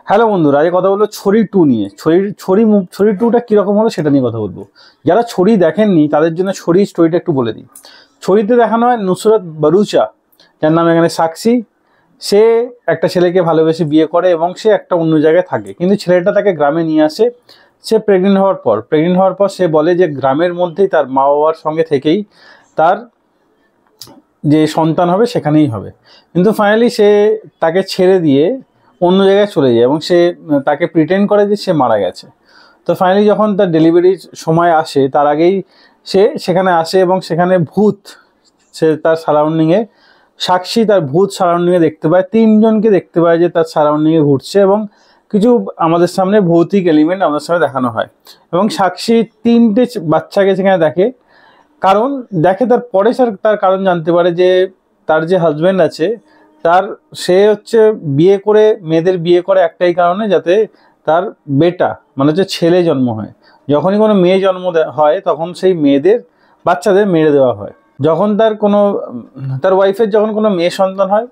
Hello বন্ধুরা, আজকে কথা বলবো ছড়ি টু নিয়ে। ছড়ি টুটা কীরকম হলো সেটা নিয়ে কথা বলবো। যারা ছড়ি দেখেননি তাদের জন্য ছড়ি স্টোরিটা একটু বলে দিই। ছড়িতে দেখানো হয় নুসরত ভরুচা, যার নাম এখানে সাক্ষী। সে একটা ছেলেকে ভালোবেসে বিয়ে করে এবং সে একটা অন্য জায়গায় থাকে, কিন্তু ছেলেটা তাকে গ্রামে নিয়ে আসে। সে প্রেগনেন্ট হওয়ার পর সে বলে যে গ্রামের মধ্যেই তার মা বাবার সঙ্গে থেকেই তার যে সন্তান হবে সেখানেই হবে। কিন্তু ফাইনালি সে তাকে ছেড়ে দিয়ে অন্য জায়গায় চলে যায় এবং সে তাকে প্রিটেন্ড করে যে সে মারা গেছে। তো ফাইনালি যখন তার ডেলিভারির সময় আসে তার আগেই সে সেখানে আসে এবং সেখানে ভূত, সে তার সারাউন্ডিংয়ে সাক্ষী তার ভূত সারাউন্ডিংয়ে দেখতে পায়, তিনজনকে দেখতে পায় যে তার সারাউন্ডিংয়ে ঘুরছে এবং কিছু আমাদের সামনে ভৌতিক এলিমেন্ট আমাদের সামনে দেখানো হয়। এবং সাক্ষী তিনটে বাচ্চাকে সেখানে দেখে, কারণ দেখে তার পরে তার কারণ জানতে পারে যে তার যে হাজব্যান্ড আছে সে হচ্ছে মেয়েদের বিয়ে করে একটাই কারণে, যাতে তার বেটা মানে হচ্ছে ছেলে জন্ম হয়। যখনই কোনো মেয়ে জন্ম হয় তখন সেই বাচ্চাদের মেরে দেওয়া হয়। যখন তার ওয়াইফের যখন কোনো মেয়ে সন্তান হয়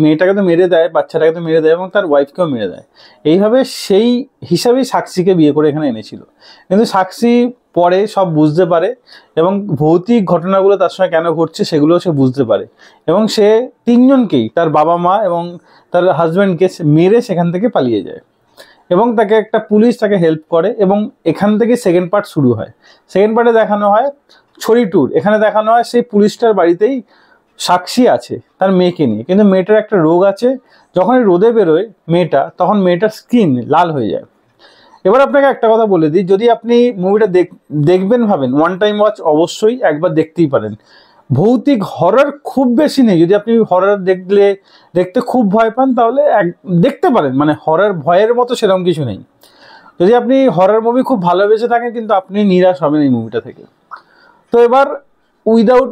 মেয়েটাকে তো মেরে দেয়, বাচ্চাটাকে তো মেরে দেয় এবং তার ওয়াইফকেও মেরে দেয়। এইভাবে সেই হিসাবেই সাক্ষীকে বিয়ে করে এখানে এনেছিল। কিন্তু সাক্ষী পরে সব বুঝতে পারে এবং ভৌতিক ঘটনাগুলো তার সঙ্গে কেন ঘটছে সেগুলো সে বুঝতে পারে এবং সে তিনজনকেই, তার বাবা মা এবং তার হাজব্যান্ডকে মেরে সেখান থেকে পালিয়ে যায় এবং একটা পুলিশ তাকে হেল্প করে এবং এখান থেকে সেকেন্ড পার্ট শুরু হয়। সেকেন্ড পার্টে দেখানো হয় ছড়ি টুর। এখানে দেখানো হয় সেই পুলিশটার বাড়িতেই সাক্ষী আছে তার মেয়েকে নিয়ে, কিন্তু মেয়েটার একটা রোগ আছে। যখনই রোদে বেরোয় মেয়েটা, তখন মেয়েটার স্কিন লাল হয়ে যায়। এবার আপনাকে একটা কথা বলে দিই, যদি আপনি মুভিটা দেখবেন ভাবেন ওয়ান টাইম ওয়াচ, অবশ্যই একবার দেখতেই পারেন। ভৌতিক হরর খুব বেশি নেই। যদি আপনি হরর দেখতে খুব ভয় পান তাহলে দেখতে পারেন, মানে হরর ভয়ের মতো সেরকম কিছু নেই। যদি আপনি হরর মুভি খুব ভালোবেসে থাকেন কিন্তু আপনি নিরাশ হবেন এই মুভিটা থেকে। তো এবার উইদাউট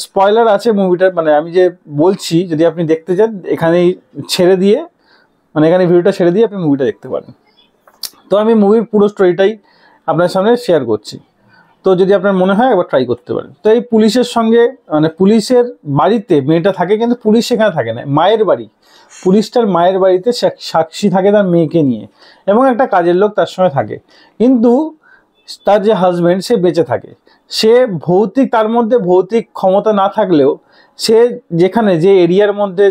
স্পয়লার আছে মুভিটার, আমি যে বলছি, যদি আপনি দেখতে চান এখানেই ছেড়ে দিয়ে এখানে ভিডিওটা ছেড়ে দিয়ে আপনি মুভিটা দেখতে পারেন। তো আমি মুভির পুরো স্টোরিটাই আপনার সামনে শেয়ার করছি। তো যদি আপনার মনে হয় একবার ট্রাই করতে পারেন। তো এই পুলিশের সঙ্গে পুলিশের বাড়িতে মেয়েটা থাকে, কিন্তু পুলিশ সেখানে থাকে না, মায়ের বাড়ি, পুলিশটার মায়ের বাড়িতে সাক্ষী থাকে তার মেয়েকে নিয়ে এবং একটা কাজের লোক তার সঙ্গে থাকে। কিন্তু তার যে হাজব্যান্ড সে বেঁচে থাকে। সে তার মধ্যে ভৌতিক ক্ষমতা না থাকলেও সে যে এরিয়ার মধ্যে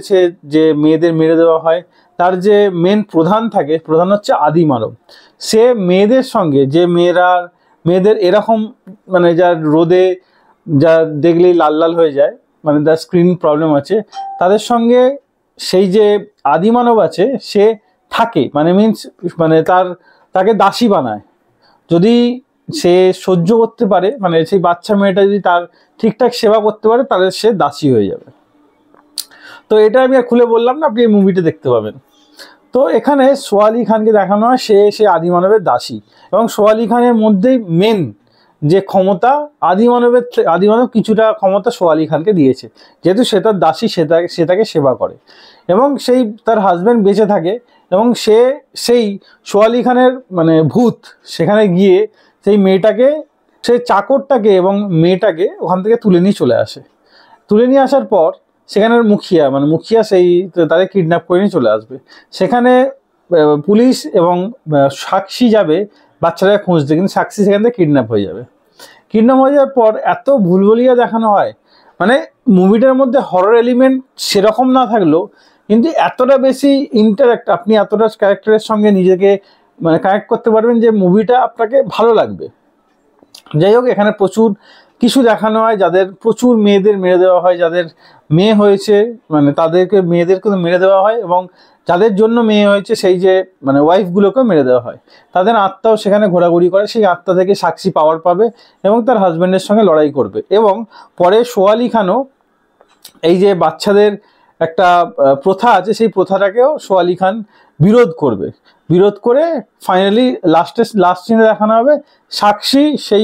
যে মেয়েদের মেরে দেওয়া হয় তার যে মেন প্রধান হচ্ছে আদি মানব। সে মেয়েদের সঙ্গে যে মেয়েদের এরকম যার রোদে যা দেখলেই লাল লাল হয়ে যায়, যার স্ক্রিন প্রবলেম আছে, তাদের সঙ্গে সেই যে আদি মানব আছে সে থাকে, তাকে দাসী বানায়। যদি সে সহ্য করতে পারে, সেই বাচ্চা মেয়েটা যদি তার ঠিকঠাক সেবা করতে পারে তাহলে সে দাসী হয়ে যাবে। তো এটা আমি আর খুলে বললাম না, আপনি এই মুভিটা দেখতে পাবেন। তো এখানে সোয়ালি খানকে দেখানো হয় সে আদি মানবের দাসী এবং সোয়ালি খানের মধ্যেই মেন যে ক্ষমতা, আদি মানব কিছুটা ক্ষমতা সোয়ালি খানকে দিয়েছে, যেহেতু সে তার দাসী, সে তাকে সেবা করে এবং তার হাজব্যান্ড বেঁচে থাকে এবং সেই সোয়ালি খানের ভূত সেখানে গিয়ে সেই চাকরটাকে এবং মেয়েটাকে ওখান থেকে তুলে নিয়ে আসার পর সেখানের মুখিয়া তাদের কিডন্যাপ করে নিয়ে চলে আসবে। সেখানে পুলিশ এবং সাক্ষী যাবে বাচ্চাটাকে খুঁজতে, কিন্তু সাক্ষী সেখান থেকে কিডন্যাপ হয়ে যাওয়ার পর এত ভুলভুলিয়া দেখানো হয়। মুভিটার মধ্যে হরর এলিমেন্ট সেরকম না থাকলেও কিন্তু এতটা বেশি আপনি এতটা ক্যারেক্টারের সঙ্গে নিজেকে কানেক্ট করতে পারবেন যে মুভিটা আপনাকে ভালো লাগবে। যাই হোক, এখানে প্রচুর কিছু দেখানো হয়, যাদের প্রচুর মেয়েদের মেরে দেওয়া হয়, যাদের মেয়ে হয়েছে মেয়েদেরকে মেরে দেওয়া হয় এবং যাদের জন্য মেয়ে হয়েছে সেই যে ওয়াইফগুলোকেও মেরে দেওয়া হয়। তাদের আত্মাও সেখানে ঘোরাঘুরি করে, সেই আত্মা থেকে সাক্ষী পাওয়ার পাবে এবং তার হাজব্যান্ডের সঙ্গে লড়াই করবে। এবং পরে সোয়ালি খানও এই যে বাচ্চাদের একটা প্রথা আছে, সেই প্রথাটাকেও সোয়ালি খান বিরোধ করে ফাইনালি লাস্ট সিনে দেখানো হবে সাক্ষী সেই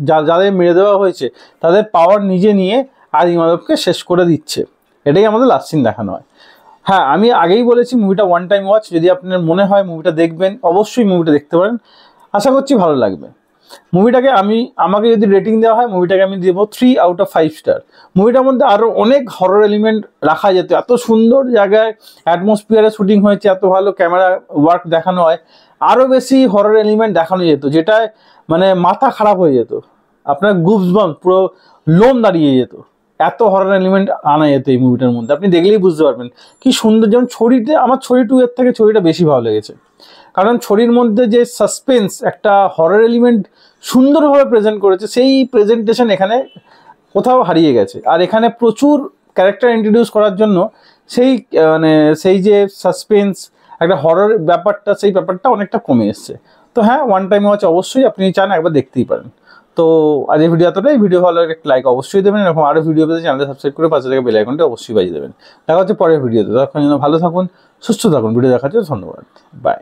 যাদের মেরে দেওয়া হয়েছে তাদের পাওয়ার নিজে নিয়ে আদি মানবকে শেষ করে দিচ্ছে। এটাই আমাদের লাস্ট সিন দেখানো হয়। হ্যাঁ, আমি আগেই বলেছি মুভিটা ওয়ান টাইম ওয়াচ। যদি আপনার মনে হয় মুভিটা দেখবেন, অবশ্যই মুভিটা দেখতে পারেন, আশা করছি ভালো লাগবে। মুভিটাকে আমাকে যদি রেটিং দেওয়া হয়, মুভিটাকে আমি দেবো 3 আউট অফ 5 স্টার। মুভিটার মধ্যে আরও অনেক হরর এলিমেন্ট রাখা যেত, এত সুন্দর জায়গায় অ্যাটমসফিয়ারে শুটিং হয়েছে, এত ভালো ক্যামেরা ওয়ার্ক দেখানো হয়, আরও বেশি হরর এলিমেন্ট দেখানো যেত, যেটায় মানে মাথা খারাপ হয়ে যেত, আপনার গুপসবাম্পস পুরো লোম দাঁড়িয়ে যেত, এত হরর এলিমেন্ট আনা যেত এই মুভিটার মধ্যে। আপনি দেখলেই বুঝতে পারবেন কি সুন্দর। যেমন ছড়িতে আমার ছড়ি 2 এর থেকে ছড়িটা বেশি ভালো লেগেছে, কারণ ছড়ির মধ্যে যে সাসপেন্স, একটা হরর এলিমেন্ট সুন্দরভাবে প্রেজেন্ট করেছে, সেই প্রেজেন্টেশন এখানে কোথাও হারিয়ে গেছে। আর এখানে প্রচুর ক্যারেক্টার ইন্ট্রোডিউস করার জন্য সেই মানে সেই যে সাসপেন্স, একটা হরর ব্যাপারটা, সেই ব্যাপারটা অনেকটা কমে এসছে। তো হ্যাঁ, ওয়ান টাইম ওয়াচ অবশ্যই আপনি চান একবার দেখতেই পারেন। তো আজ এই ভিডিও এতটাই। ভিডিও ভালো লাগে একটা লাইক অবশ্যই দেবেন, এরকম আরও ভিডিও পেতে চ্যানেলটা সাবস্ক্রাইব করে পাশে থেকে বেল আইকনটা অবশ্যই বাজিয়ে দেবেন। দেখা হচ্ছে পরের ভিডিওতে। তখন ভালো থাকুন, সুস্থ থাকুন। ভিডিও দেখার জন্য ধন্যবাদ, বাই।